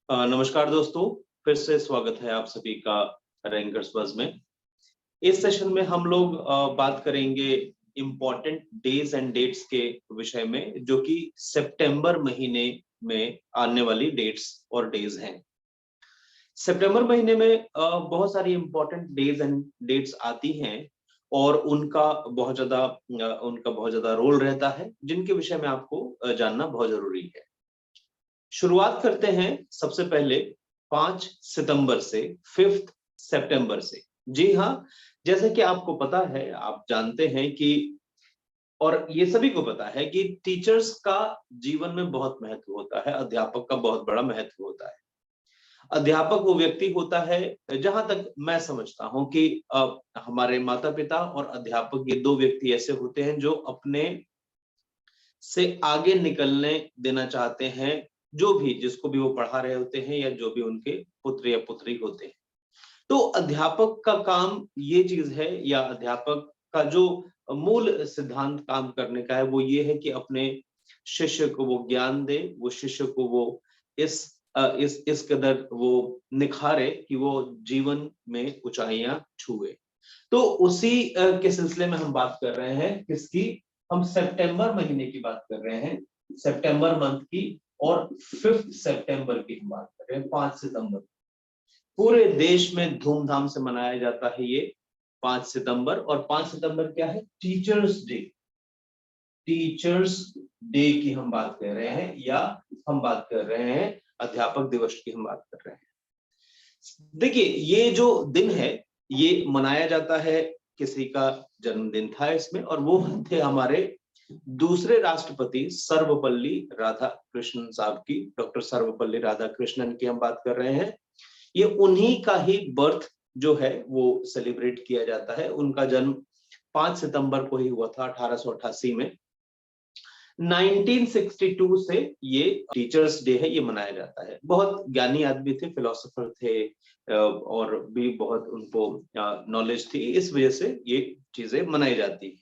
नमस्कार दोस्तों, फिर से स्वागत है आप सभी का रैंकर्स बज़ में। इस सेशन में हम लोग बात करेंगे इम्पोर्टेंट डेज एंड डेट्स के विषय में, जो कि सितंबर महीने में आने वाली डेट्स और डेज हैं। सितंबर महीने में बहुत सारी इम्पोर्टेंट डेज एंड डेट्स आती हैं और उनका बहुत ज्यादा रोल रहता है, जिनके विषय में आपको जानना बहुत जरूरी है। शुरुआत करते हैं सबसे पहले 5 सितंबर से, 5 सितंबर से। जी हाँ, जैसे कि आपको पता है, आप जानते हैं कि और ये सभी को पता है कि टीचर्स का जीवन में बहुत महत्व होता है, अध्यापक का बहुत बड़ा महत्व होता है। अध्यापक वो व्यक्ति होता है, जहां तक मैं समझता हूं कि हमारे माता पिता और अध्यापक ये दो व्यक्ति ऐसे होते हैं जो अपने से आगे निकलने देना चाहते हैं, जो भी जिसको भी वो पढ़ा रहे होते हैं या जो भी उनके पुत्र या पुत्री होते हैं। तो अध्यापक का काम ये चीज है, या अध्यापक का जो मूल सिद्धांत काम करने का है वो ये है कि अपने शिष्य को वो ज्ञान दे, वो शिष्य को वो इस कदर वो निखारे कि वो जीवन में ऊंचाइयां छुए। तो उसी के सिलसिले में हम बात कर रहे हैं, किसकी? हम सितंबर महीने की बात कर रहे हैं, सितंबर मंथ की। और 5 सितंबर की हम बात कर रहे हैं, 5 सितंबर। पूरे देश में धूमधाम से मनाया जाता है ये 5 सितंबर। और 5 सितंबर क्या है? Teachers day. टीचर्स डे की हम बात कर रहे हैं, या हम बात कर रहे हैं अध्यापक दिवस की हम बात कर रहे हैं। देखिए, ये जो दिन है ये मनाया जाता है, किसी का जन्मदिन था इसमें, और वो थे हमारे दूसरे राष्ट्रपति सर्वपल्ली राधाकृष्णन साहब की। डॉक्टर सर्वपल्ली राधाकृष्णन की हम बात कर रहे हैं। ये उन्हीं का ही बर्थ जो है वो सेलिब्रेट किया जाता है। उनका जन्म 5 सितंबर को ही हुआ था, 1888 में। 1962 से ये टीचर्स डे है, ये मनाया जाता है। बहुत ज्ञानी आदमी थे, फिलोसोफर थे, और भी बहुत उनको नॉलेज थी, इस वजह से ये चीजें मनाई जाती है।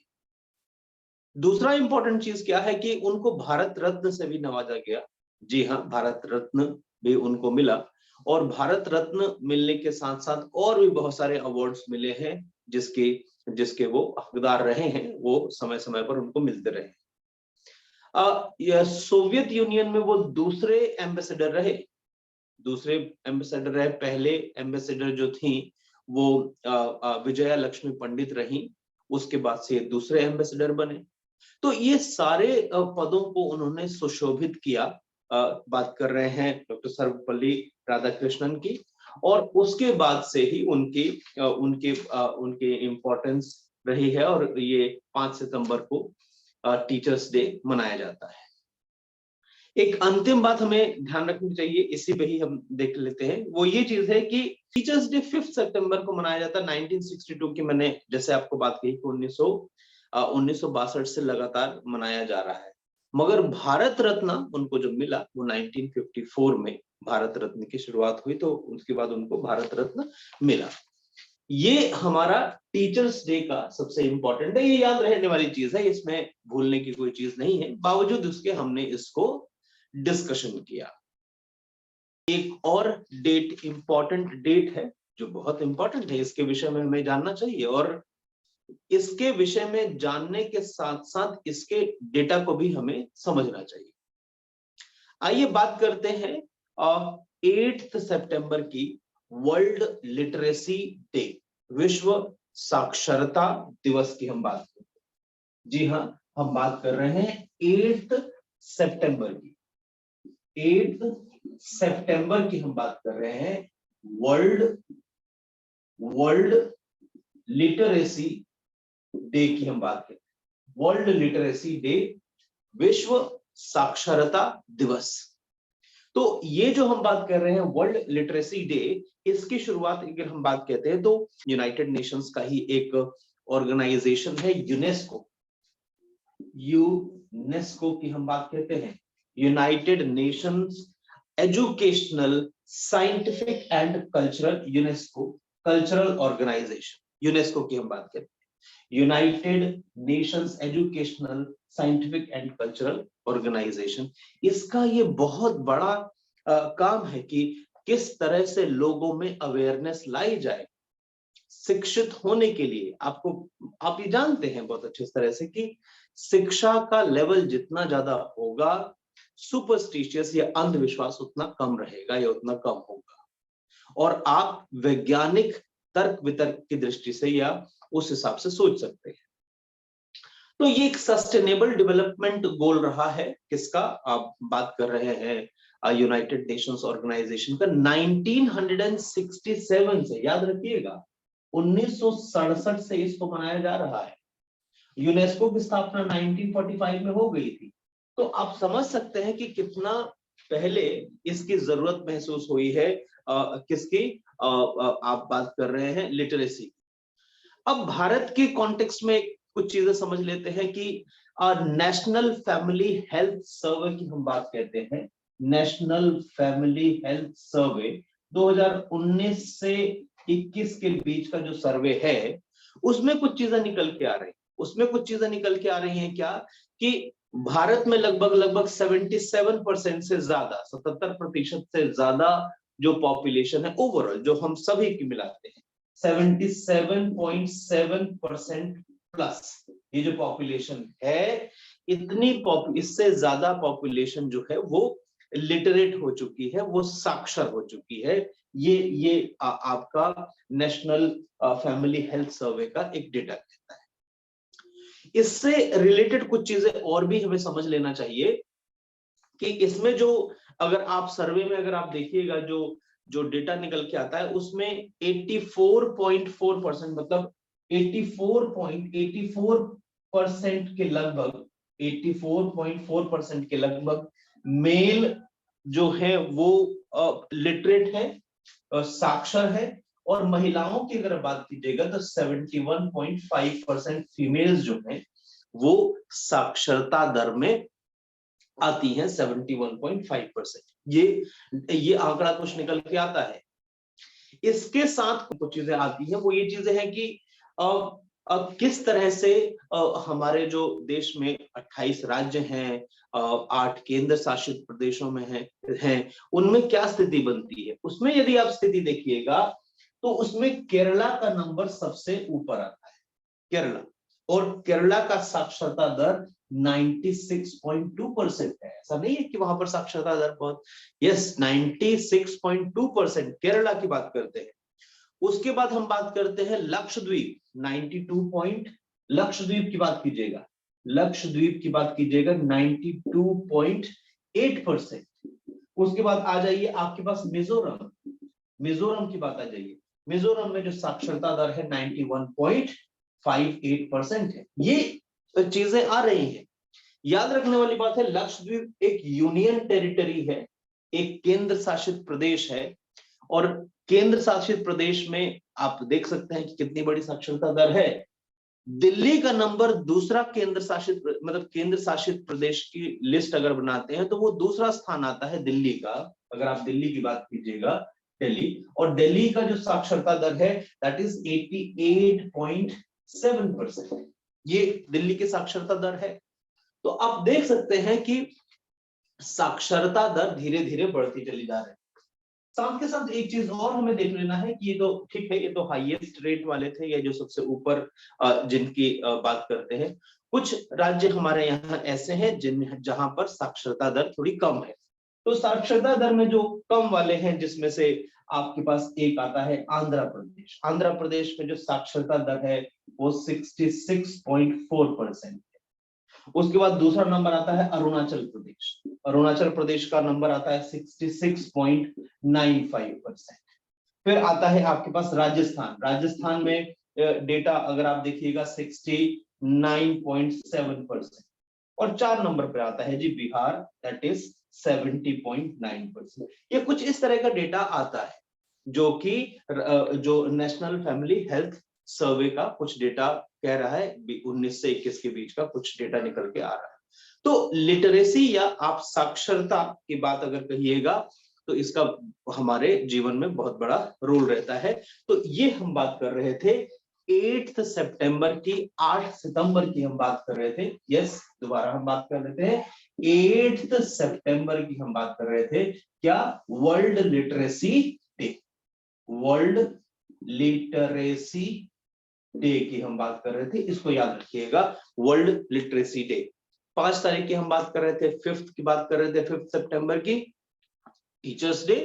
दूसरा इंपॉर्टेंट चीज क्या है कि उनको भारत रत्न से भी नवाजा गया। जी हाँ, भारत रत्न भी उनको मिला। और भारत रत्न मिलने के साथ साथ और भी बहुत सारे अवार्ड्स मिले हैं, जिसके वो हकदार रहे हैं, वो समय समय पर उनको मिलते रहे। सोवियत यूनियन में वो दूसरे एम्बेसडर रहे। पहले एम्बेसडर जो थी वो विजया लक्ष्मी पंडित रही, उसके बाद से दूसरे एम्बेसडर बने। तो ये सारे पदों को उन्होंने सुशोभित किया। बात कर रहे हैं डॉक्टर सर्वपल्ली राधाकृष्णन की। और उसके बाद से ही उनके इम्पोर्टेंस रही है, और ये 5 सितंबर को टीचर्स डे मनाया जाता है। एक अंतिम बात हमें ध्यान रखनी चाहिए, इसी पे ही हम देख लेते हैं। वो ये चीज है कि टीचर्स डे 5 सितंबर को मनाया जाता है। 1962 की मैंने जैसे आपको बात कही कि 1962 से लगातार मनाया जा रहा है। मगर भारत रत्न उनको जो मिला वो 1954 में भारत रत्न की शुरुआत हुई, तो उसके बाद उनको भारत रत्न मिला। ये हमारा टीचर्स डे का सबसे इंपॉर्टेंट है, ये याद रहने वाली चीज है, इसमें भूलने की कोई चीज नहीं है। बावजूद उसके हमने इसको डिस्कशन किया। एक और डेट, इंपॉर्टेंट डेट है जो बहुत इंपॉर्टेंट है, इसके विषय में हमें जानना चाहिए। और इसके विषय में जानने के साथ साथ इसके डेटा को भी हमें समझना चाहिए। आइए बात करते हैं 8 सितंबर की, वर्ल्ड लिटरेसी डे, विश्व साक्षरता दिवस की हम बात करते हैं। जी हाँ, हम बात कर रहे हैं 8 सितंबर की। 8 सितंबर की हम बात कर रहे हैं, वर्ल्ड लिटरेसी डे की हम बात करते हैं। वर्ल्ड लिटरेसी डे, विश्व साक्षरता दिवस। तो ये जो हम बात कर रहे हैं वर्ल्ड लिटरेसी डे, इसकी शुरुआत अगर हम बात कहते हैं तो यूनाइटेड नेशंस का ही एक ऑर्गेनाइजेशन है, यूनेस्को की हम बात कहते हैं, United Nations educational scientific and cultural, UNESCO cultural organisation, UNESCO की हम बात करते हैं। United Nations educational scientific and cultural organisation, इसका ये बहुत बड़ा काम है कि किस तरह से लोगों में अवेयरनेस लाई जाए शिक्षित होने के लिए। आप ये जानते हैं बहुत अच्छी तरह से कि शिक्षा का लेवल जितना ज्यादा होगा, सुपरस्टिशियस या अंधविश्वास उतना कम रहेगा या उतना कम होगा। और आप वैज्ञानिक तर्क वितर्क की दृष्टि से या उस हिसाब से सोच सकते हैं। तो ये एक सस्टेनेबल डेवलपमेंट गोल रहा है, किसका आप बात कर रहे हैं, यूनाइटेड नेशंस ऑर्गेनाइजेशन का 1967 से, याद रखिएगा 1967 से इसको मनाया जा रहा है। यूनेस्को की स्थापना 1945 में हो गई थी। तो आप समझ सकते हैं कि कितना पहले इसकी जरूरत महसूस हुई है। किसकी आप बात कर रहे हैं, लिटरेसी। अब भारत के कॉन्टेक्स्ट में कुछ चीजें समझ लेते हैं कि नेशनल फैमिली हेल्थ सर्वे की हम बात कहते हैं। नेशनल फैमिली हेल्थ सर्वे 2019 से 21 के बीच का जो सर्वे है, उसमें कुछ चीजें निकल के आ रही हैं। उसमें कुछ चीजें निकल के आ रही हैं क्या, कि भारत में लगभग 77% से ज्यादा, 77% से ज्यादा जो पॉपुलेशन है ओवरऑल, जो हम सभी की मिलाते हैं, 77.7% प्लस ये जो पॉपुलेशन है, इससे ज्यादा पॉपुलेशन जो है वो लिटरेट हो चुकी है, वो साक्षर हो चुकी है। ये आपका नेशनल फैमिली हेल्थ सर्वे का एक डेटा कहता है। इससे रिलेटेड कुछ चीजें और भी हमें समझ लेना चाहिए कि इसमें जो, अगर आप सर्वे में अगर आप देखिएगा जो डेटा निकल के आता है, उसमें 84.4% मतलब 84.84% के लगभग 84.4% के लगभग मेल जो है वो लिटरेट है, साक्षर है। और महिलाओं की अगर बात कीजिएगा तो 71.5% फीमेल्स जो है वो साक्षरता दर में आती है, 71.5%। ये आंकड़ा कुछ निकल के आता है। इसके साथ कुछ चीजें आती हैं, वो ये चीजें हैं कि किस तरह से हमारे जो देश में 28 राज्य हैं, 8 केंद्र शासित प्रदेशों में हैं, उनमें क्या स्थिति बनती है। उसमें यदि आप स्थिति देखिएगा तो उसमें केरला का नंबर सबसे ऊपर आता है, केरला। और केरला का साक्षरता दर 96.2% है। ऐसा नहीं है कि वहां पर साक्षरता दर बहुत, यस 96.2% केरला की बात करते हैं। उसके बाद हम बात करते हैं लक्षद्वीप, 92 लक्षद्वीप की बात कीजिएगा, लक्षद्वीप की बात कीजिएगा 92.8%। उसके बाद आ जाइए आपके पास मिजोरम, मिजोरम की बात आ जाइए। मिजोरम में जो साक्षरता दर है 91.58% है। ये चीजें आ रही हैं। याद रखने वाली बात है, लक्षद्वीप एक यूनियन टेरिटरी है, एक केंद्र शासित प्रदेश है। और केंद्र शासित प्रदेश में आप देख सकते हैं कि कितनी बड़ी साक्षरता दर है। दिल्ली का नंबर दूसरा केंद्र शासित, मतलब केंद्र शासित प्रदेश की लिस्ट अगर बनाते हैं तो वो दूसरा स्थान आता है दिल्ली का। अगर आप दिल्ली की बात कीजिएगा, दिल्ली, और दिल्ली का जो साक्षरता दर है दैट इज 88.7%। ये दिल्ली की साक्षरता दर है। तो आप देख सकते हैं कि साक्षरता दर धीरे धीरे बढ़ती चली जा रही है। साथ के साथ एक चीज और हमें देख लेना है कि ये तो ठीक है, ये तो हाईएस्ट रेट वाले थे, ये जो सबसे ऊपर जिनकी बात करते हैं। कुछ राज्य हमारे यहाँ ऐसे हैं जहां पर साक्षरता दर थोड़ी कम है। तो साक्षरता दर में जो कम वाले हैं, जिसमें से आपके पास एक आता है आंध्र प्रदेश। आंध्र प्रदेश में जो साक्षरता दर है वो 66.4%। उसके बाद दूसरा नंबर आता है अरुणाचल प्रदेश। अरुणाचल प्रदेश का नंबर आता है 66.95%। फिर आता है आपके पास राजस्थान। राजस्थान में डेटा अगर आप देखिएगा 69.7%। और 4 नंबर पे आता है जी बिहार, दैट इज 70.9%। ये कुछ इस तरह का डेटा आता है, जो कि जो नेशनल फैमिली हेल्थ सर्वे का कुछ डेटा कह रहा है। 19 से 21 के बीच का कुछ डेटा निकल के आ रहा है। तो लिटरेसी या आप साक्षरता की बात अगर कहिएगा तो इसका हमारे जीवन में बहुत बड़ा रोल रहता है। तो ये हम बात कर रहे थे 8 सितंबर की, 8 सितंबर की हम बात कर रहे थे। यस, दोबारा हम बात कर लेते हैं 8 सितंबर की हम बात कर रहे थे, क्या? World literacy day. World literacy day की हम बात कर रहे थे, इसको याद रखिएगा, वर्ल्ड लिटरेसी डे। 5 तारीख की हम बात कर रहे थे, 5th की बात कर रहे थे, 5 सितंबर की टीचर्स डे।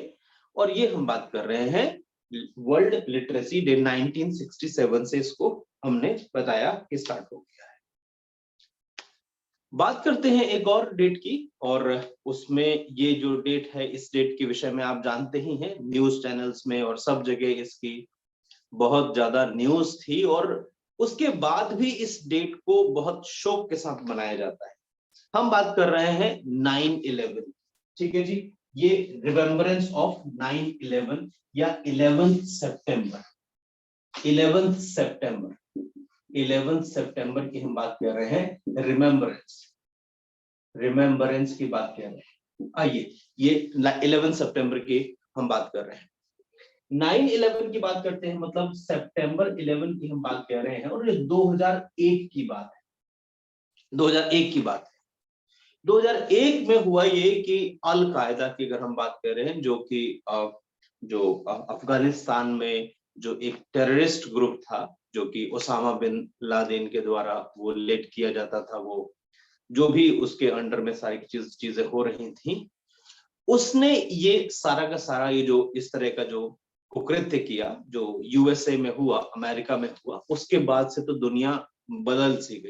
और ये हम बात कर रहे हैं वर्ल्ड लिटरेसी डे 1967 से इसको हमने बताया कि स्टार्ट हो गया है। बात करते हैं एक और डेट की, और उसमें ये जो डेट है, इस डेट के विषय में आप जानते ही हैं, न्यूज चैनल्स में और सब जगह इसकी बहुत ज्यादा न्यूज थी, और उसके बाद भी इस डेट को बहुत शौक के साथ मनाया जाता है। हम बात कर रहे हैं 9/11, ठीक है जी, ये रिमेम्बरेंस ऑफ 9/11 या 11 सितंबर। 11 सितंबर 11 सितंबर की हम बात कर रहे हैं, रिमेम्बरेंस की बात कर रहे हैं। आइए, ये 11 सितंबर की हम बात कर रहे हैं। 9/11 की बात करते हैं, मतलब सितंबर 11 की हम बात कर रहे हैं, और ये 2001 की बात है। 2001 की बात है। 2001 में हुआ ये कि अल कायदा की अगर हम बात कर रहे हैं, जो कि अफगानिस्तान में जो एक टेररिस्ट ग्रुप था, जो कि ओसामा बिन लादेन के द्वारा वो लेड किया जाता था, वो जो भी उसके अंडर में सारी चीजें हो रही थी, उसने ये सारा का सारा ये जो इस तरह का जो कुकृत्य किया, जो यूएसए में हुआ, अमेरिका में हुआ, उसके बाद से तो दुनिया बदल सी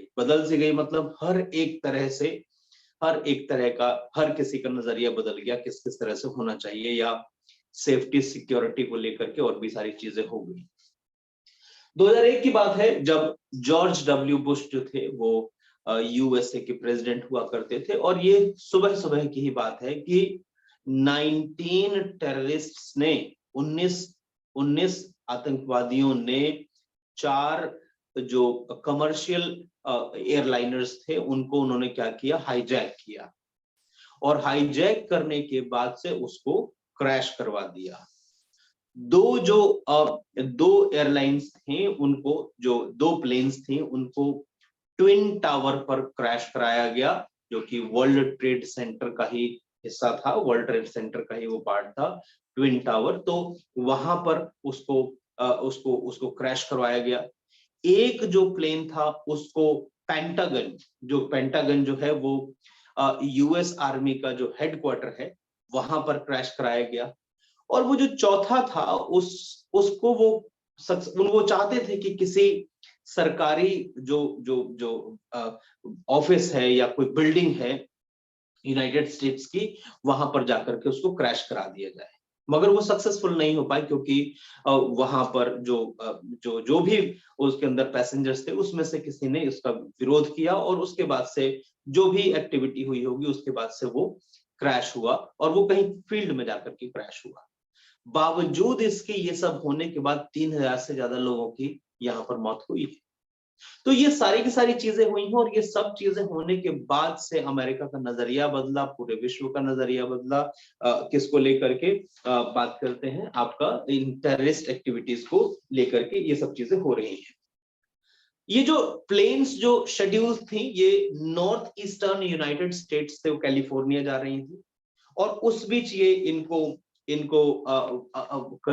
गई, मतलब हर एक तरह का हर किसी का नजरिया बदल गया, किस किस तरह से होना चाहिए, या सेफ्टी सिक्योरिटी को लेकर के और भी सारी चीजें हो गई। 2001 की बात है, जब जॉर्ज डब्ल्यू बुश जो थे वो यूएसए के प्रेसिडेंट हुआ करते थे, और ये सुबह सुबह की ही बात है कि 19 टेररिस्ट्स ने 19 आतंकवादियों ने 4 जो कमर्शियल एयरलाइनर्स थे उनको उन्होंने क्या किया, हाईजैक किया, और हाईजैक करने के बाद से उसको क्रैश करवा दिया। दो एयरलाइंस थे, उनको जो 2 प्लेन्स थे उनको ट्विन टावर पर क्रैश कराया गया, जो कि वर्ल्ड ट्रेड सेंटर का ही हिस्सा था, वर्ल्ड ट्रेड सेंटर का ही वो पार्ट था, ट्विन टावर। तो वहां पर उसको क्रैश करवाया गया। एक जो प्लेन था उसको पेंटागन जो है वो यूएस आर्मी का जो हेडक्वार्टर है वहां पर क्रैश कराया गया। और वो जो चौथा था उसको वो चाहते थे कि किसी सरकारी जो जो जो ऑफिस है या कोई बिल्डिंग है यूनाइटेड स्टेट्स की, वहां पर जाकर के उसको क्रैश करा दिया जाए, मगर वो सक्सेसफुल नहीं हो पाए, क्योंकि वहां पर जो भी उसके अंदर पैसेंजर्स थे उसमें से किसी ने इसका विरोध किया, और उसके बाद से जो भी एक्टिविटी हुई होगी उसके बाद से वो क्रैश हुआ, और वो कहीं फील्ड में जाकर के क्रैश हुआ। बावजूद इसके ये सब होने के बाद 3000 से ज्यादा लोगों की यहाँ पर मौत हुई है। तो ये सारी की सारी चीजें हुई हैं, और ये सब चीजें होने के बाद से अमेरिका का नजरिया बदला, पूरे विश्व का नजरिया बदला। किसको लेकर के बात करते हैं, आपका इन टेररिस्ट एक्टिविटीज को लेकर के ये सब चीजें हो रही हैं। ये जो प्लेन्स जो शेड्यूल थी, ये नॉर्थ ईस्टर्न यूनाइटेड स्टेट्स से कैलिफोर्निया जा रही थी, और उस बीच ये इनको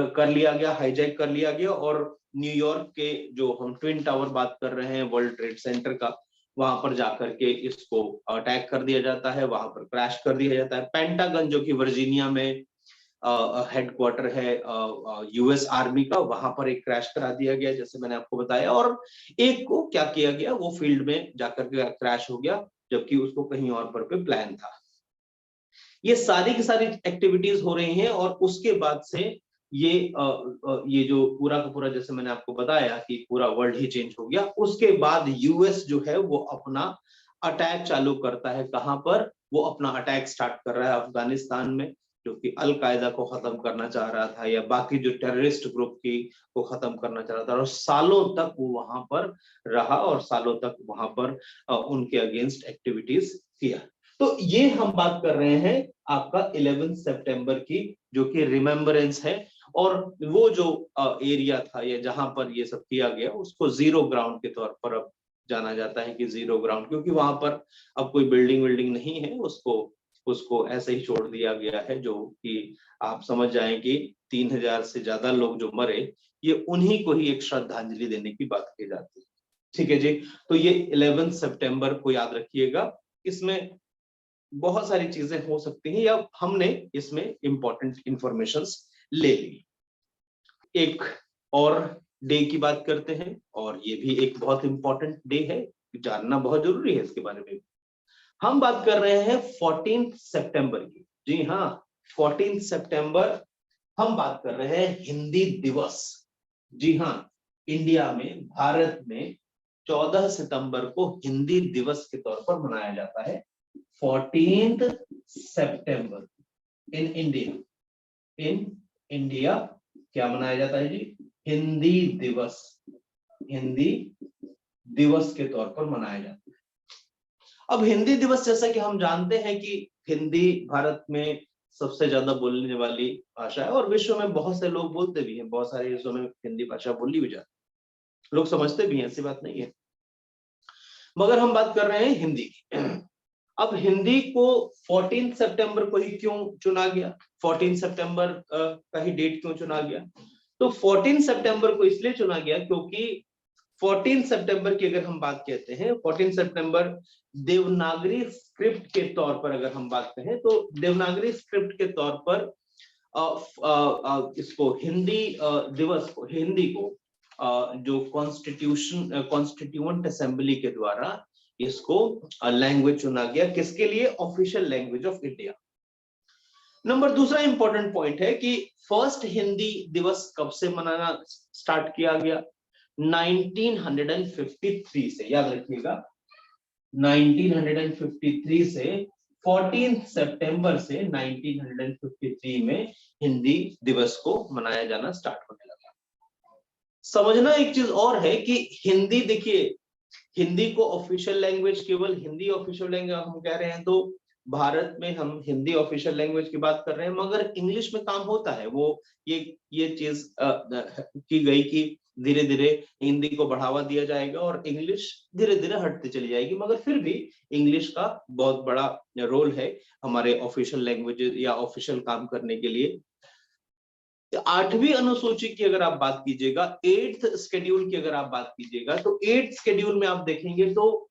कर लिया गया, हाईजैक कर लिया गया, और न्यूयॉर्क के जो हम ट्विन टावर बात कर रहे हैं वर्ल्ड ट्रेड सेंटर का, वहां पर जाकर के इसको अटैक कर दिया जाता है, वहां पर क्रैश कर दिया जाता है। पेंटागन जो कि वर्जीनिया में हेडक्वार्टर है यूएस आर्मी का, वहां पर एक क्रैश करा दिया गया जैसे मैंने आपको बताया, और एक को क्या किया गया, वो फील्ड में जाकर के क्रैश हो गया, जबकि उसको कहीं और पर पे प्लान था। ये सारी की सारी एक्टिविटीज हो रही हैं, और उसके बाद से ये जो पूरा का पूरा जैसे मैंने आपको बताया कि पूरा वर्ल्ड ही चेंज हो गया। उसके बाद यूएस जो है वो अपना अटैक चालू करता है, कहां पर, वो अपना अटैक स्टार्ट कर रहा है अफगानिस्तान में, जो कि अल कायदा को खत्म करना चाह रहा था, या बाकी जो टेररिस्ट ग्रुप की को खत्म करना चाह रहा था, और सालों तक वो वहां पर रहा, और सालों तक वहां पर उनके अगेंस्ट एक्टिविटीज किया। तो ये हम बात कर रहे हैं आपका 11 सितंबर की, जो कि रिमेम्बरेंस है, और वो जो एरिया था या जहां पर ये सब किया गया उसको जीरो ग्राउंड के तौर पर अब जाना जाता है कि जीरो ग्राउंड, क्योंकि वहां पर अब कोई बिल्डिंग विल्डिंग नहीं है, उसको ऐसे ही छोड़ दिया गया है, जो कि आप समझ जाएं कि 3000 से ज्यादा लोग जो मरे, ये उन्हीं को ही एक श्रद्धांजलि देने की बात की जाती है। ठीक है जी। तो ये 11 सितंबर को याद रखिएगा। इसमें बहुत सारी चीजें हो सकती हैं, या हमने इसमें इंपॉर्टेंट इंफॉर्मेशंस ले ली। एक और डे की बात करते हैं, और ये भी एक बहुत इंपॉर्टेंट डे है, जानना बहुत जरूरी है इसके बारे में। हम बात कर रहे हैं 14 सितंबर की। जी हाँ, 14 सितंबर हम बात कर रहे हैं हिंदी दिवस। जी हाँ, इंडिया में, भारत में 14 सितंबर को हिंदी दिवस के तौर पर मनाया जाता है। 14 सितंबर इन इंडिया क्या मनाया जाता है जी? हिंदी दिवस। हिंदी दिवस के तौर पर मनाया जाता है। अब हिंदी दिवस, जैसा कि हम जानते हैं कि हिंदी भारत में सबसे ज्यादा बोलने वाली भाषा है, और विश्व में बहुत से लोग बोलते भी हैं, बहुत सारे देशों में हिंदी भाषा बोली भी जाती है, लोग समझते भी हैं, ऐसी बात नहीं है। मगर हम बात कर रहे हैं हिंदी की। अब हिंदी को 14 सितंबर को ही क्यों चुना गया? 14 सितंबर का ही डेट क्यों चुना गया? तो 14 सितंबर को इसलिए चुना गया क्योंकि 14 सितंबर की अगर हम बात कहते हैं, 14 सितंबर देवनागरी स्क्रिप्ट के तौर पर अगर हम बात करें, तो देवनागरी स्क्रिप्ट के तौर पर इसको हिंदी दिवस को, हिंदी को जो कॉन्स्टिट्यूएंट असेंबली के द्वारा इसको लैंग्वेज चुना गया। किसके लिए? Official language of India. Number दूसरा इंपॉर्टेंट पॉइंट है कि फर्स्ट हिंदी दिवस कब से मनाना स्टार्ट किया गया? 1953 से, याद रखिएगा, 1953 से 14 सितंबर से 1953 में हिंदी दिवस को मनाया जाना स्टार्ट होने लगा। समझना एक चीज और है कि हिंदी, देखिए, हिंदी को ऑफिशियल लैंग्वेज, केवल हिंदी ऑफिशियल लैंग्वेज हम कह रहे हैं, तो भारत में हम हिंदी ऑफिशियल लैंग्वेज की बात कर रहे हैं, मगर इंग्लिश में काम होता है। वो ये चीज की गई कि धीरे धीरे हिंदी को बढ़ावा दिया जाएगा और इंग्लिश धीरे धीरे हटती चली जाएगी, मगर फिर भी इंग्लिश का बहुत बड़ा रोल है हमारे ऑफिशियल लैंग्वेज या ऑफिशियल काम करने के लिए। 8वीं अनुसूची की अगर आप बात कीजिएगा, 8th शेड्यूल की अगर आप बात कीजिएगा, तो 8th शेड्यूल में आप देखेंगे तो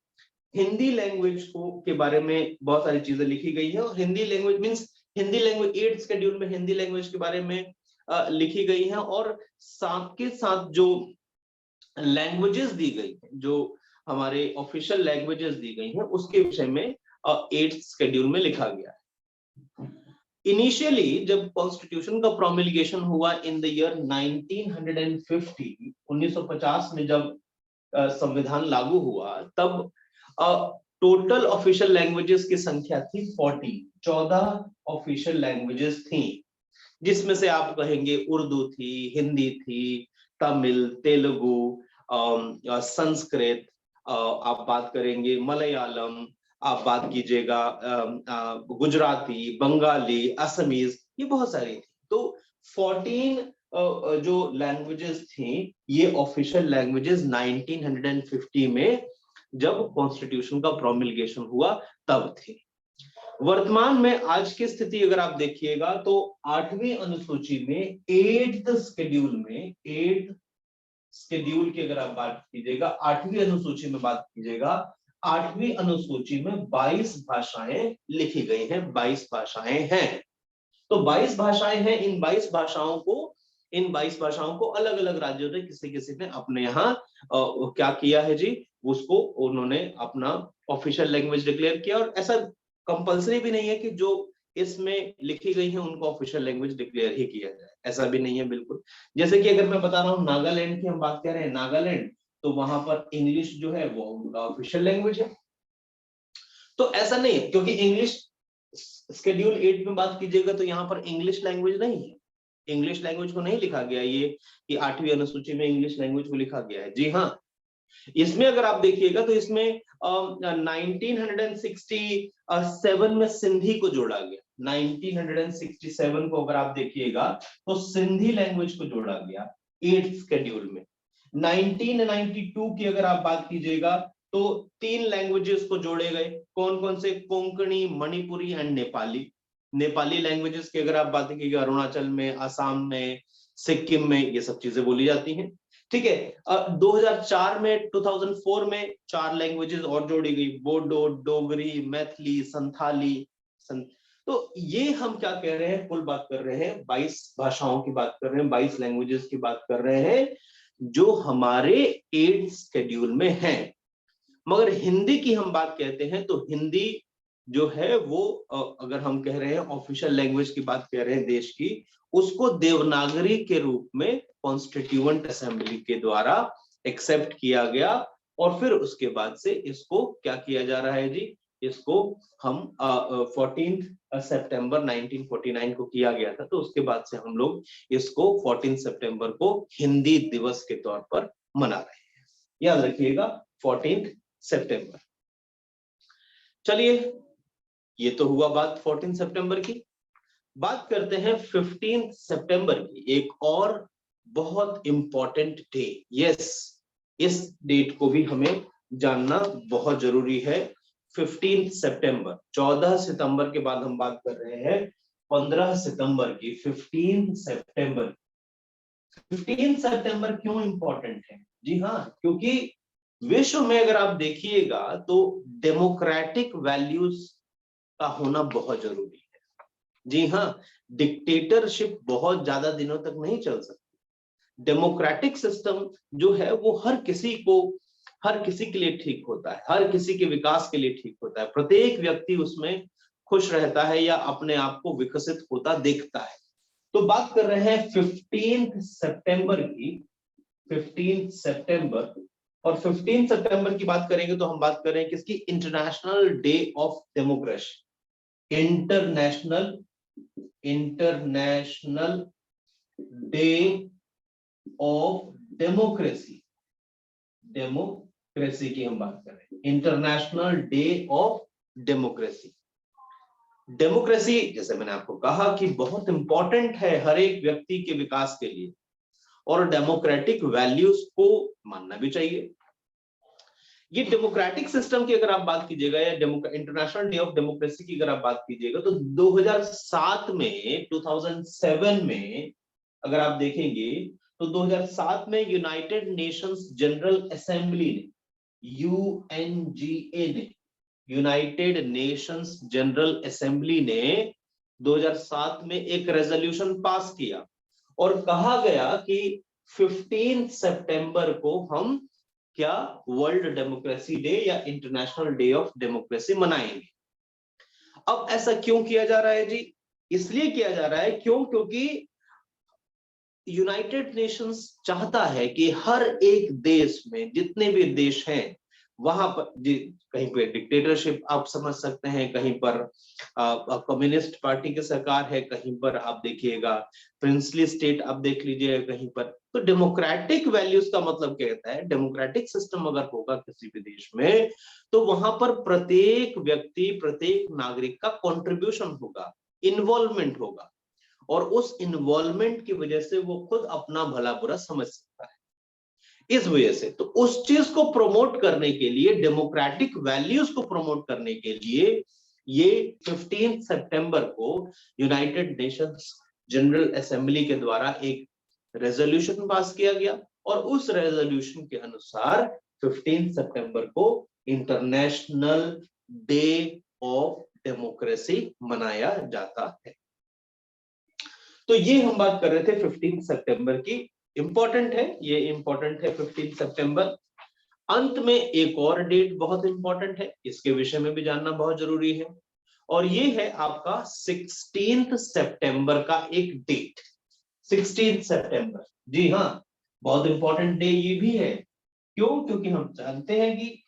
हिंदी लैंग्वेज को के बारे में बहुत सारी चीजें लिखी गई है। और Hindi language means Hindi language 8th schedule में हिंदी लैंग्वेज के बारे में लिखी गई है, और साथ के साथ जो लैंग्वेजेस दी गई है, जो हमारे ऑफिशियल लैंग्वेजेस दी गई हैं, उसके विषय में 8th शेड्यूल में लिखा गया है। इनिशियली जब कॉन्स्टिट्यूशन का प्रोमलगेशन हुआ इन द ईयर 1950, 1950 में जब संविधान लागू हुआ, तब टोटल ऑफिशियल लैंग्वेजेस की संख्या थी 14 ऑफिशियल लैंग्वेजेस थी, जिसमें से आप कहेंगे उर्दू थी, हिंदी थी, तमिल, तेलुगु, संस्कृत, आप बात करेंगे मलयालम, आप बात कीजिएगा गुजराती, बंगाली, असमीज, ये बहुत सारी थी। तो 14 जो लैंग्वेजेस थी, ये ऑफिशियल लैंग्वेजेस 1950 में जब कॉन्स्टिट्यूशन का प्रोमलगेशन हुआ तब थी। वर्तमान में आज की स्थिति अगर आप देखिएगा, तो 8वीं अनुसूची में 8th शेड्यूल की अगर आप बात कीजिएगा, 8वीं अनुसूची में बात कीजिएगा, 8वीं अनुसूची में 22 भाषाएं लिखी गई हैं, 22 भाषाएं हैं। तो 22 भाषाएं हैं। इन 22 भाषाओं को अलग अलग राज्यों ने किसी ने अपने यहाँ क्या किया है जी, उसको उन्होंने अपना ऑफिशियल लैंग्वेज डिक्लेयर किया। और ऐसा कंपलसरी भी नहीं है कि जो इसमें लिखी गई है उनको ऑफिशियल लैंग्वेज डिक्लेयर ही किया जाए, ऐसा भी नहीं है बिल्कुल। जैसे कि अगर मैं बता रहा हूँ नागालैंड की हम बात कर रहे हैं, नागालैंड, तो वहां पर इंग्लिश जो है वो उनका ऑफिशियल लैंग्वेज है। तो ऐसा नहीं है, क्योंकि इंग्लिश शेड्यूल 8 में बात कीजिएगा तो यहाँ पर इंग्लिश लैंग्वेज नहीं है, इंग्लिश लैंग्वेज को नहीं लिखा गया ये कि 8वीं अनुसूची में इंग्लिश लैंग्वेज को लिखा गया है। जी हाँ, इसमें अगर आप देखिएगा तो इसमें 1967 में सिंधी को जोड़ा गया। 1967 को अगर आप देखिएगा तो सिंधी लैंग्वेज को जोड़ा गया 8th शेड्यूल में। 1992 की अगर आप बात कीजिएगा तो 3 लैंग्वेजेस को जोड़े गए। कौन कौन से? कोंकणी, मणिपुरी एंड नेपाली। नेपाली लैंग्वेजेस की अगर आप बात कीजिए, अरुणाचल में, असम में, सिक्किम में ये सब चीजें बोली जाती हैं। ठीक है। 2004 में 2004 में 4 लैंग्वेजेस और जोड़ी गई, बोडो, डोगरी, मैथिली, संथाली। तो ये हम क्या कह रहे हैं, कुल बात कर रहे हैं 22 भाषाओं की बात कर रहे हैं, 22 लैंग्वेजेस की बात कर रहे हैं जो हमारे 8th शेड्यूल में है। मगर हिंदी की हम बात कहते हैं तो हिंदी जो है वो अगर हम कह रहे हैं ऑफिशियल लैंग्वेज की बात कह रहे हैं देश की, उसको देवनागरी के रूप में कॉन्स्टिट्यूएंट असेंबली के द्वारा एक्सेप्ट किया गया। और फिर उसके बाद से इसको क्या किया जा रहा है जी, इसको हम 14 सितंबर 1949 को किया गया था, तो उसके बाद से हम लोग इसको 14 सितंबर को हिंदी दिवस के तौर पर मना रहे हैं। याद रखिएगा 14 सितंबर। चलिए, ये तो हुआ बात 14 सितंबर की। बात करते हैं 15 सितंबर की, एक और बहुत इंपॉर्टेंट डे। यस, इस डेट को भी हमें जानना बहुत जरूरी है। 15 सितंबर, 14 सितंबर के बाद हम बात कर रहे हैं 15 सितंबर की। 15 सितंबर, 15 सितंबर क्यों इंपॉर्टेंट है? जी हाँ, क्योंकि विश्व में अगर आप देखिएगा तो डेमोक्रेटिक वैल्यूज का होना बहुत जरूरी है। जी हाँ, डिक्टेटरशिप बहुत ज्यादा दिनों तक नहीं चल सकती। डेमोक्रेटिक सिस्टम जो है वो हर किसी के लिए ठीक होता है, हर किसी के विकास के लिए ठीक होता है। प्रत्येक व्यक्ति उसमें खुश रहता है या अपने आप को विकसित होता देखता है। तो बात कर रहे हैं 15 सितंबर की, 15 सितंबर। और 15 सितंबर की बात करेंगे तो हम बात कर रहे हैं किसकी? International day of democracy. International day of democracy, democracy की हम बात कर रहे हैं। International day of democracy. Democracy, जैसे मैंने आपको कहा कि बहुत इंपॉर्टेंट है हर एक व्यक्ति के विकास के लिए, और डेमोक्रेटिक वैल्यूज को मानना भी चाहिए। ये डेमोक्रेटिक सिस्टम की अगर आप बात कीजिएगा या इंटरनेशनल डे ऑफ डेमोक्रेसी की अगर आप बात कीजिएगा तो 2007 में, 2007 में अगर आप देखेंगे तो 2007 में यूनाइटेड नेशंस जनरल असेंबली ने, यूएनजीए ने, यूनाइटेड नेशंस जनरल असेंबली ने 2007 में एक रेजोल्यूशन पास किया और कहा गया कि 15 सितंबर को हम क्या वर्ल्ड डेमोक्रेसी डे या इंटरनेशनल डे ऑफ डेमोक्रेसी मनाएंगे। अब ऐसा क्यों किया जा रहा है जी? इसलिए किया जा रहा है क्योंकि यूनाइटेड नेशंस चाहता है कि हर एक देश में, जितने भी देश हैं वहां पर, कहीं पर डिक्टेटरशिप आप समझ सकते हैं, कहीं पर कम्युनिस्ट पार्टी की सरकार है, कहीं पर आप देखिएगा प्रिंसली स्टेट आप देख लीजिए कहीं पर। तो डेमोक्रेटिक वैल्यूज का मतलब कहता है डेमोक्रेटिक सिस्टम अगर होगा किसी भी देश में तो वहां पर प्रत्येक व्यक्ति, प्रत्येक नागरिक का कंट्रीब्यूशन होगा, इन्वॉल्वमेंट होगा, और उस इन्वॉल्वमेंट की वजह से वो खुद अपना भला बुरा समझ सकता है। इस वजह से तो उस चीज को प्रमोट करने के लिए, डेमोक्रेटिक वैल्यूज को प्रमोट करने के लिए ये 15 सितंबर को यूनाइटेड नेशंस जनरल असेंबली के द्वारा एक रेजोल्यूशन पास किया गया और उस रेजोल्यूशन के अनुसार 15 सितंबर को इंटरनेशनल डे ऑफ डेमोक्रेसी मनाया जाता है। तो ये हम बात कर रहे थे 15 सितंबर की। इंपॉर्टेंट है, ये इंपॉर्टेंट है 15 सितंबर। अंत में एक और डेट बहुत इंपॉर्टेंट है, इसके विषय में भी जानना बहुत जरूरी है, और ये है आपका 16 सितंबर का एक डेट। 16 सितंबर, जी हाँ, बहुत इंपॉर्टेंट डे ये भी है। क्यों? क्योंकि हम जानते हैं कि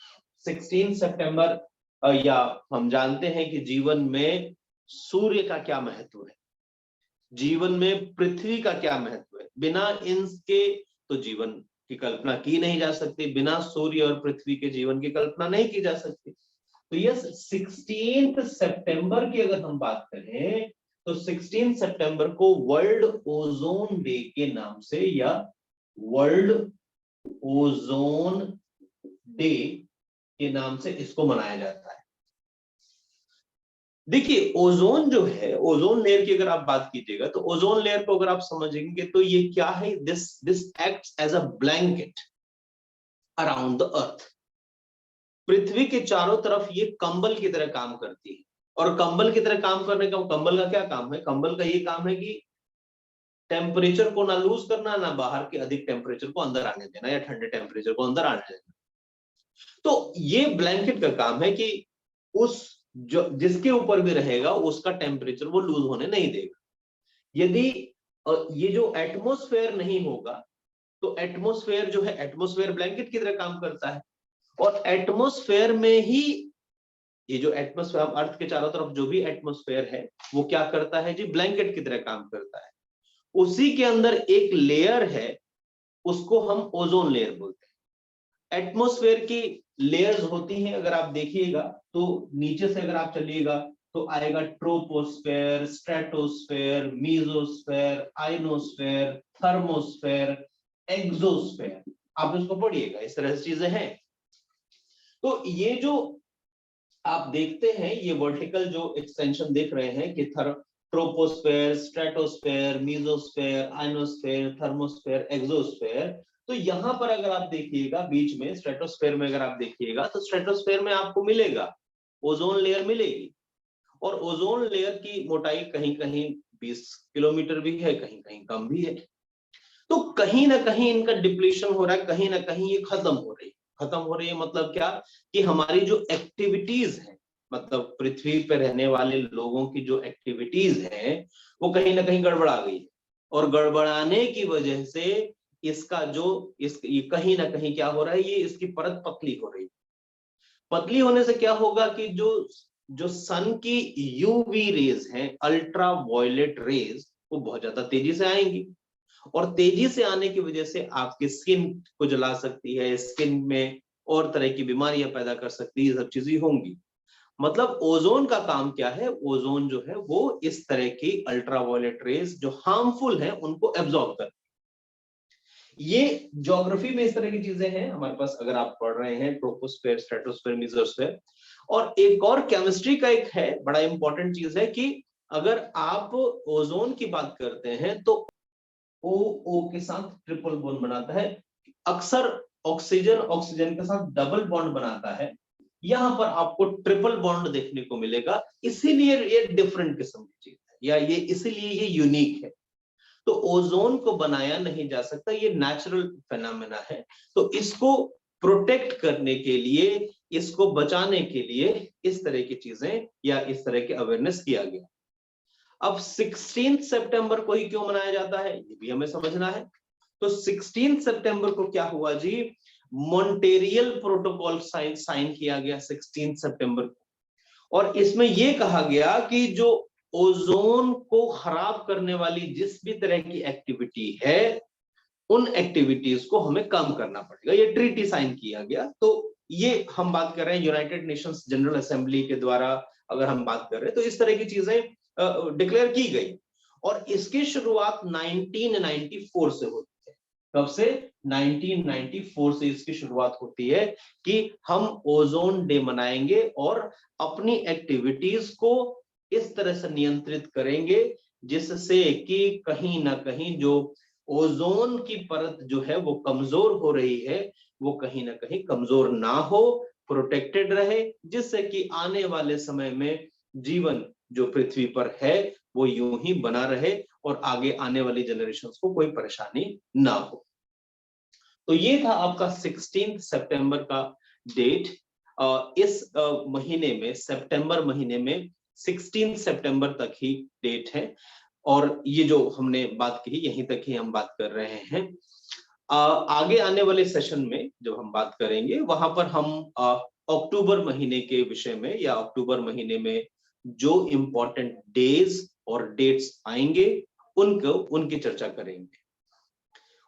16 सितंबर या हम जानते हैं कि जीवन में सूर्य का क्या महत्व है, जीवन में पृथ्वी का क्या महत्व है। बिना इनके तो जीवन की कल्पना की नहीं जा सकती, बिना सूर्य और पृथ्वी के जीवन की कल्पना नहीं की जा सकती। तो यस, 16 सितंबर की अगर हम बात करें तो 16 सितंबर को वर्ल्ड ओजोन डे के नाम से या वर्ल्ड ओजोन डे के नाम से इसको मनाया जाता है। देखिए ओजोन जो है, ओजोन लेयर की अगर आप बात कीजिएगा तो ओजोन लेयर को अगर आप समझेंगे तो ये क्या है, this acts as a blanket around the earth. पृथ्वी के चारों तरफ ये कंबल की तरह काम करती है। और कंबल की तरह काम करने का, कंबल का क्या काम है, कंबल का ये काम है कि टेम्परेचर को ना लूज करना, ना बाहर के अधिक टेम्परेचर को अंदर आने देना या ठंडे टेम्परेचर को अंदर आने देना। तो ये ब्लैंकेट का काम है कि उस जो जिसके ऊपर भी रहेगा उसका टेम्परेचर वो लूज होने नहीं देगा। यदि ये जो एटमॉस्फेयर नहीं होगा तो एटमॉस्फेयर जो है, एटमॉस्फेयर ब्लैंकेट की तरह काम करता है। और एटमॉस्फेयर में ही ये जो एटमॉस्फेयर, अर्थ के चारों तरफ जो भी एटमॉस्फेयर है वो क्या करता है जी, ब्लैंकेट की तरह काम करता है। उसी के अंदर एक लेयर है, उसको हम ओजोन लेयर बोलते हैं। एटमॉस्फेयर की लेयर्स होती हैं, अगर आप देखिएगा तो नीचे से अगर आप चलिएगा तो आएगा troposphere, stratosphere, mesosphere, ionosphere, thermosphere, exosphere. आप इसको पढ़िएगा, इस तरह से चीजें हैं। तो ये जो आप देखते हैं, ये वर्टिकल जो एक्सटेंशन देख रहे हैं कि troposphere, stratosphere, mesosphere, ionosphere, thermosphere, exosphere. तो यहां पर अगर आप देखिएगा बीच में स्ट्रेटोस्फेयर में अगर आप देखिएगा तो स्ट्रेटोस्फेयर में आपको मिलेगा ओजोन लेयर मिलेगी। और ओजोन लेयर की मोटाई कहीं कहीं 20 किलोमीटर भी है, कहीं कहीं कम भी है। तो कहीं ना कहीं इनका डिप्लीशन हो रहा है, कहीं ना कहीं ये खत्म हो रही है। खत्म हो रही है मतलब क्या, कि हमारी जो एक्टिविटीज है, मतलब पृथ्वी पर रहने वाले लोगों की जो एक्टिविटीज है वो कहीं ना कहीं गड़बड़ा गई है। और गड़बड़ाने की वजह से इसका जो ये कहीं ना कहीं क्या हो रहा है, ये इसकी परत पतली हो रही है। पतली होने से क्या होगा कि जो जो सन की यूवी रेज हैं, अल्ट्रा वायलेट रेज, वो बहुत ज्यादा तेजी से आएंगी। और तेजी से आने की वजह से आपकी स्किन को जला सकती है, स्किन में और तरह की बीमारियां पैदा कर सकती है, ये सब चीजें होंगी। मतलब ओजोन का काम क्या है, ओजोन जो है वो इस तरह की अल्ट्रावायलेट रेज जो हार्मफुल है उनको एब्जॉर्ब कर। ये ज्योग्राफी में इस तरह की चीजें हैं हमारे पास, अगर आप पढ़ रहे हैं ट्रोपोस्फेयर, स्ट्रेटोस्फेयर, मेसोस्फेयर। और एक और केमिस्ट्री का एक है बड़ा इंपॉर्टेंट चीज है कि अगर आप ओजोन की बात करते हैं तो ओ ओ के साथ ट्रिपल बॉन्ड बनाता है। अक्सर ऑक्सीजन ऑक्सीजन के साथ डबल बॉन्ड बनाता है, यहां पर आपको ट्रिपल बॉन्ड देखने को मिलेगा। इसीलिए ये डिफरेंट किस्म की चीज है, या ये इसीलिए ये यूनिक है। तो ओजोन को बनाया नहीं जा सकता, ये नेचुरल फेनोमेना है। तो इसको प्रोटेक्ट करने के लिए, इसको बचाने के लिए इस तरह की चीजें या इस तरह के अवेयरनेस किया गया। अब 16 सितंबर को ही क्यों मनाया जाता है, ये भी हमें समझना है। तो 16 सितंबर को क्या हुआ जी, मॉन्टेरियल प्रोटोकॉल साइन किया गया 16 सितंबर को। और इसमें यह कहा गया कि जो ओजोन को खराब करने वाली जिस भी तरह की एक्टिविटी है, उन एक्टिविटीज को हमें कम करना पड़ेगा। ये ट्रीटी साइन किया गया। तो ये हम बात कर रहे हैं यूनाइटेड नेशंस जनरल असेंबली के द्वारा, अगर हम बात कर रहे हैं तो इस तरह की चीजें डिक्लेयर की गई। और इसकी शुरुआत 1994 से होती है। कब से? 1994 से इसकी शुरुआत होती है कि हम ओजोन डे मनाएंगे और अपनी एक्टिविटीज को इस तरह से नियंत्रित करेंगे जिससे कि कहीं ना कहीं जो ओजोन की परत जो है वो कमजोर हो रही है, वो कहीं ना कहीं कमजोर ना हो, प्रोटेक्टेड रहे, जिससे कि आने वाले समय में जीवन जो पृथ्वी पर है वो यूं ही बना रहे और आगे आने वाली जनरेशंस को कोई परेशानी ना हो। तो ये था आपका 16 सितंबर का डेट। इस महीने में, सितंबर महीने में 16 सितंबर तक ही डेट है। और ये जो हमने बात की यहीं तक ही हम बात कर रहे हैं। आगे आने वाले सेशन में जो हम बात करेंगे वहां पर हम अक्टूबर महीने के विषय में, या अक्टूबर महीने में जो इम्पोर्टेंट डेज और डेट्स आएंगे उनकी चर्चा करेंगे।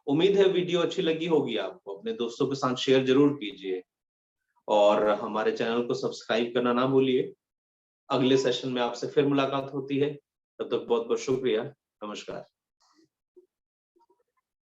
उम्मीद है वीडियो अच्छी लगी होगी आपको। अपने दोस्तों के साथ शेयर जरूर कीजिए और हमारे चैनल को सब्सक्राइब करना ना भूलिए। अगले सेशन में आपसे फिर मुलाकात होती है, तब तक बहुत बहुत शुक्रिया। नमस्कार।